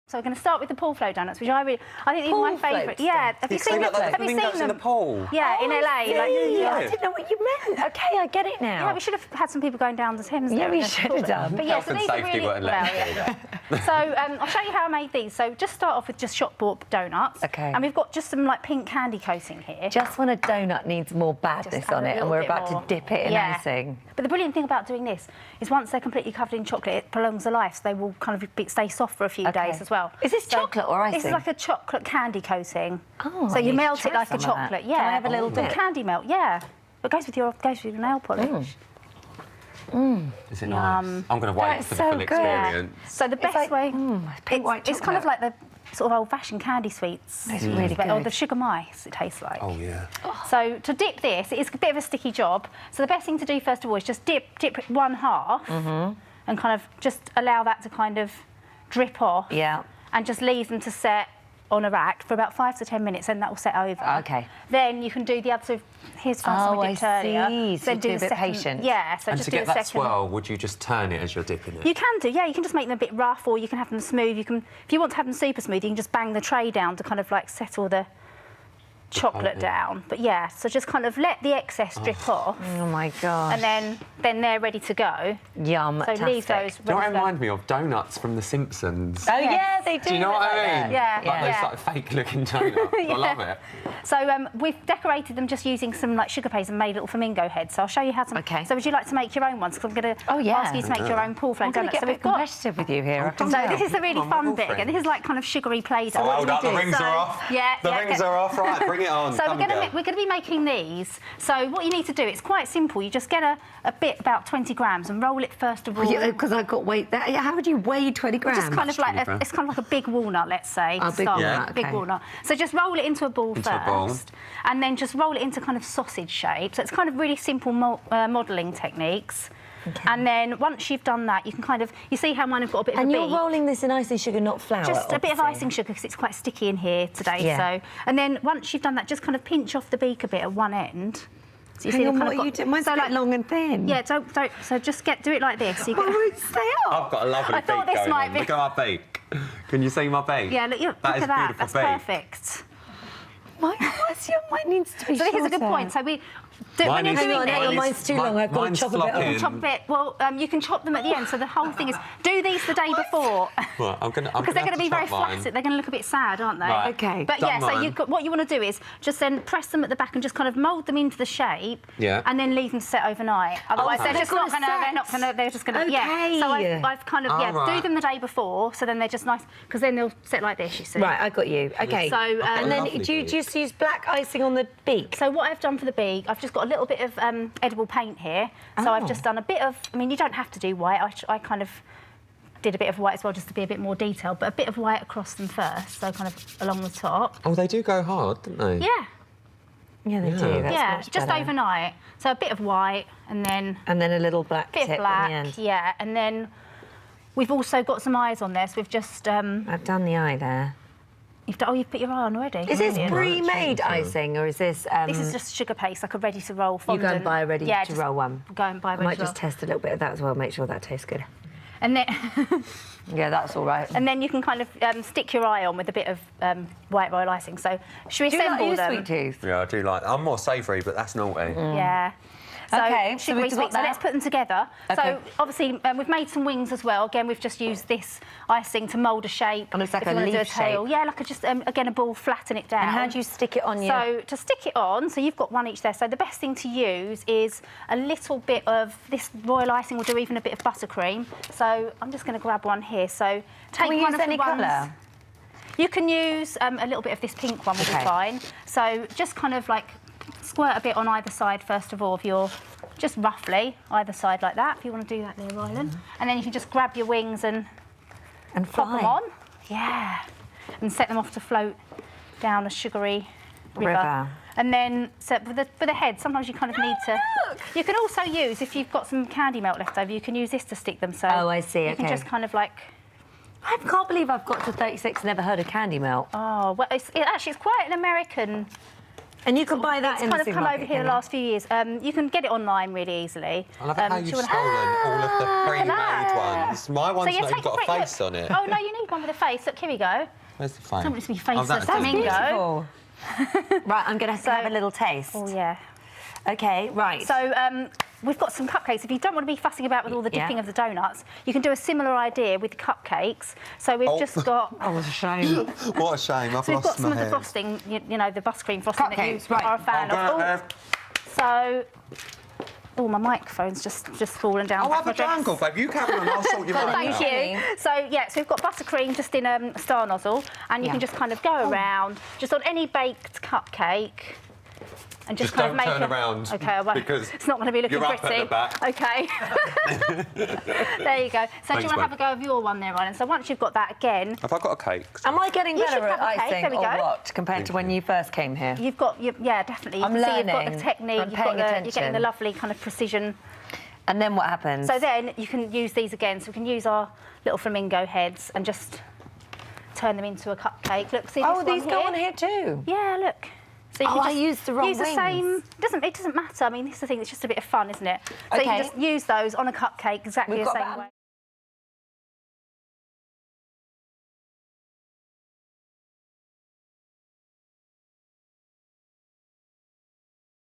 So we're going to start with the pool float donuts, which I think these are my favourite. Yeah, have you seen them? Have you seen them in the pool? Yeah, in LA. I didn't know what you meant. Okay, I get it now. Yeah, we should have had some people going down the Thames. Yeah, we should have done. But yeah, so these are really So I'll show you how I made these. So just start off with just shop bought donuts. Okay. And we've got just some like pink candy coating here. Just when a donut needs more badness on it, and we're about to dip it in icing. But the brilliant thing about doing this is once they're completely covered in chocolate, it prolongs the life. So they will kind of stay soft for a few days as well. Is this chocolate or icing? This is like a chocolate candy coating. Oh, so you melt it like a chocolate. Yeah. Can I have a little bit? Candy melt. Yeah. But it goes with your nail polish. Is it nice? I'm going to wait for the full experience. So the best way, it's kind of like the sort of old-fashioned candy sweets. It's really good. Or the sugar mice, it tastes like. Oh, yeah. So to dip this, it's a bit of a sticky job. So the best thing to do, first of all, is just dip it one half and kind of just allow that to kind of drip off. Yeah. And just leave them to set on a rack for about 5 to 10 minutes, and that will set over. Okay. Then you can do the other. So here's something we dipped earlier. So do a bit patient. Yeah. So and just to do get the that second. swirl, would you just turn it as you're dipping it? You can do. Yeah. You can just make them a bit rough, or you can have them smooth. You can, if you want to have them super smooth, you can just bang the tray down to kind of like settle the chocolate down. But yeah, so just kind of let the excess drip off. Oh my god. And then they're ready to go. Yum. So leave those. Do you know what remind me of? Donuts from The Simpsons. Oh yeah, they do. Do you know what I mean? Yeah. Like those like fake-looking donuts. I love it. So we've decorated them just using some like sugar paste and made little flamingo heads. So I'll show you how to. Okay. So would you like to make your own ones? Because I'm going to ask you to make your own pool float donuts. So we've got competitive with you here. So this is the really fun bit again. This is like kind of sugary Play-Doh. Oh, hold up, the rings are off. Yeah. The rings are off. Right, bring it on. So we're going to be making these. So what you need to do, it's quite simple. You just get a bit about 20 grams and roll it first of all. Because I've got weight. How would you weigh 20 grams? Just kind of like it's kind of like a big walnut, let's say. Oh, big walnut. Okay. Big walnut. So just roll it into a ball first, and then just roll it into kind of sausage shape. So it's kind of really simple modelling techniques. Okay. And then once you've done that, you can kind of, you see how mine have got a bit of a beak. And you're rolling this in icing sugar, not flour? Just a bit of icing sugar, because it's quite sticky in here today. Yeah. So, and then once you've done that, just kind of pinch off the beak a bit at one end. So you see what are you doing? Mine's a bit long and thin. Yeah, don't. So just do it like this. So you stay up. I've got a lovely beak going on. Look at my beak. Can you see my beak? Yeah, look at that. That's perfect. Mine needs to be So this is a good point. So when you're doing it, mine's too long. I've got to chop a bit off. Chop it. Well, you can chop them at the end. So the whole thing is do these the day before. Well, because they're going to be very flaccid. They're going to look a bit sad, aren't they? Right. Okay. But yeah, so what you want to do is just then press them at the back and just kind of mould them into the shape. Yeah. And then leave them to set overnight. Otherwise, they're just not going to. They're not going to. They're just going to. Okay. Yeah. So I've kind of do them the day before. So then they're just nice because then they'll sit like this. You see. Right, I got you. Okay. So and then do you just use black icing on the beak? So what I've done for the beak, I've just got a little bit of edible paint here. So I've just done a bit of, I mean, you don't have to do white. I kind of did a bit of white as well, just to be a bit more detailed, but a bit of white across them first, so kind of along the top. Oh, they do go hard, don't they? Yeah. Yeah, they do. That's just better. overnight. So a bit of white, and then a little black bit tip of black, in the end. yeah. And then we've also got some eyes on there, so we've just... I've done the eye there. You've put your eye on already. Is this pre-made icing, or is this... This is just sugar paste, like a ready-to-roll fondant. You go and buy a ready-to-roll one? Go and buy a ready-to-roll. I might just test a little bit of that as well, make sure that tastes good. And then... yeah, that's all right. And then you can kind of stick your eye on with a bit of white royal icing. So should we assemble them? Sweet tooth? Yeah, I do like... I'm more savoury, but that's naughty. Yeah. So, okay, so let's put them together. Okay. So obviously we've made some wings as well. Again, we've just used this icing to mould a shape. And it's like if you a want to do a leaf tail. shape. Yeah, like again a ball, flatten it down. And how do you stick it on you? So to stick it on, so you've got one each there. So the best thing to use is a little bit of this royal icing. We'll do even a bit of buttercream. So I'm just going to grab one here. So take Can we one use of any the ones. colour? You can use a little bit of this pink one, will be fine. So just kind of like squirt a bit on either side first of all of your. Just roughly, either side like that, if you want to do that there, Rylan. And then you can just grab your wings and pop them on. Yeah. And set them off to float down a sugary river. And then, so for the head, sometimes you kind of need to... You can also use, if you've got some candy melt left over, you can use this to stick them. So I see, you can just kind of like... I can't believe I've got to 36 and never heard of candy melt. Oh, well, it's quite an American And you can buy that in the supermarket. It's kind of come over here the last few years. You can get it online really easily. I love it how you've stolen all of the pre-made ones. My one's not even got a face on it. Oh, no, you need one with a face. Look, here we go. Where's the face? I don't want it to be faceless. Flamingo. Right, I'm going to have a little taste. Oh, yeah. OK, right. So we've got some cupcakes. If you don't want to be fussing about with all the dipping of the donuts, you can do a similar idea with cupcakes. So we've just got... Oh, what a shame. What a shame, I've so we've got lost some my of the frosting, you know, the buttercream frosting Cupcakes, that you are a fan of. So... Oh, my microphone's just fallen down. Oh, have a jangle, babe. You carry on, I'll sort your mic out. Thank you. So, yeah, so we've got buttercream just in a star nozzle, and you can just kind of go around, just on any baked cupcake, and just kind of make turn around. Okay, I won't. Because it's not going to be looking you're pretty. up at the back. Okay. There you go. So do you want to have a go of your one there, Rylan? So once you've got that again... Have I got a cake? Am I getting You better should at have a cake. icing There we or go. what, compared to when you first came here? You've got... yeah, definitely. You I'm can see you've got learning. the technique, I'm you've got paying you're attention. getting the lovely kind of precision. And then what happens? So then you can use these again. So we can use our little flamingo heads and just turn them into a cupcake. Look, see this one these here? go on here too? Yeah, look. So you Oh, can I just used the wrong use the wings. same. It doesn't matter. I mean, this is the thing. It's just a bit of fun, isn't it? So you Okay. can just use those on a cupcake exactly We've the got same that. way.